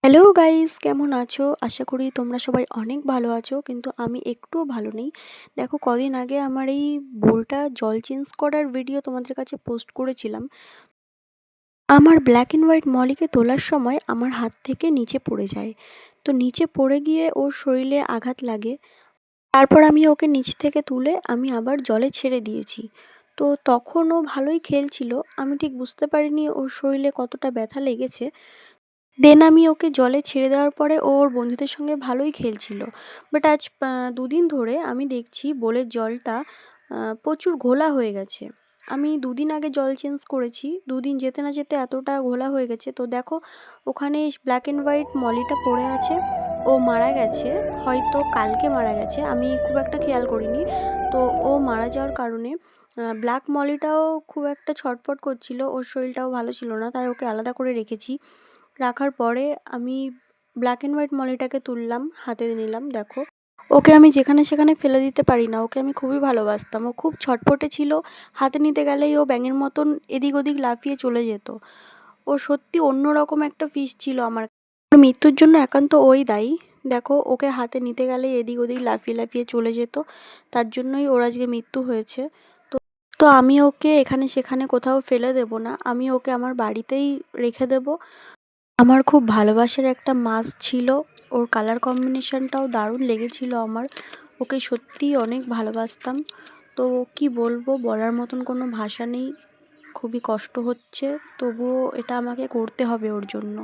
Hello guys, কেমন আছো? আশা করি তোমরা সবাই অনেক ভালো আছো, কিন্তু আমি একটুও ভালো নেই। দেখো, কদিন আগে আমার এই বোলটা জল চেঞ্জ করার ভিডিও তোমাদের কাছে পোস্ট করেছিলাম। আমার ব্ল্যাক অ্যান্ড হোয়াইট মলিকে তোলার সময় আমার হাত থেকে নিচে পড়ে যায়। তো নিচে পড়ে গিয়ে ওর শরীরে আঘাত লাগে। তারপর আমি ওকে নিচ থেকে তুলে আমি আবার জলে ছেড়ে দিয়েছি। তো তখন ও ভালোই খেলছিল। আমি ঠিক বুঝতে পারিনি ওর শরীরে কতটা ব্যথা লেগেছে। দেন আমি ওকে জলে ছেড়ে দেওয়ার পরে ও ওর বন্ধুদের সঙ্গে ভালোই খেলছিল। বাট আজ ২ দিন ধরে আমি দেখছি বোলের জলটা প্রচুর ঘোলা হয়ে গেছে। আমি ২ দিন আগে জল চেঞ্জ করেছি। ২ দিন যেতে না যেতে এতটা ঘোলা হয়ে গেছে। তো দেখো, ওখানে ব্ল্যাক অ্যান্ড হোয়াইট মলিটা পড়ে আছে। ও মারা গেছে। হয়তো কালকে মারা গেছে। আমি খুব একটা খেয়াল করিনি। তো ও মারা যাওয়ার কারণে ব্ল্যাক মলিটাও খুব একটা ছটফট করছিল। ওর শরীরটাও ভালো ছিল না। তাই ওকে আলাদা করে রেখেছি। রাখার পরে আমি ব্ল্যাক অ্যান্ড হোয়াইট মলিটাকে তুললাম, হাতে নিলাম। দেখো, ওকে আমি যেখানে সেখানে ফেলে দিতে পারি না। ওকে আমি খুবই ভালোবাসতাম। ও খুব ছটফটে ছিল। হাতে নিতে গেলেই ও ব্যাঙের মতন এদিক ওদিক লাফিয়ে চলে যেত। ও সত্যি অন্যরকম একটা ফিশ ছিল আমার। ওর মৃত্যুর জন্য একান্ত ওই দায়ী। দেখো, ওকে হাতে নিতে গেলেই এদিক ওদিক লাফিয়ে লাফিয়ে চলে যেত। তার জন্যই ওর আজকে মৃত্যু হয়েছে। তো তো আমি ওকে এখানে সেখানে কোথাও ফেলে দেব না। আমি ওকে আমার বাড়িতেই রেখে দেবো। আমার খুব ভালোবাসার একটা মাছ ছিল। ওর কালার কম্বিনেশনটাও দারুণ লেগেছিল আমার। ওকে সত্যিই অনেক ভালোবাসতাম। তো কি বলবো, বলার মতন কোনো ভাষা নেই। খুবই কষ্ট হচ্ছে, তবুও এটা আমাকে করতে হবে ওর জন্য।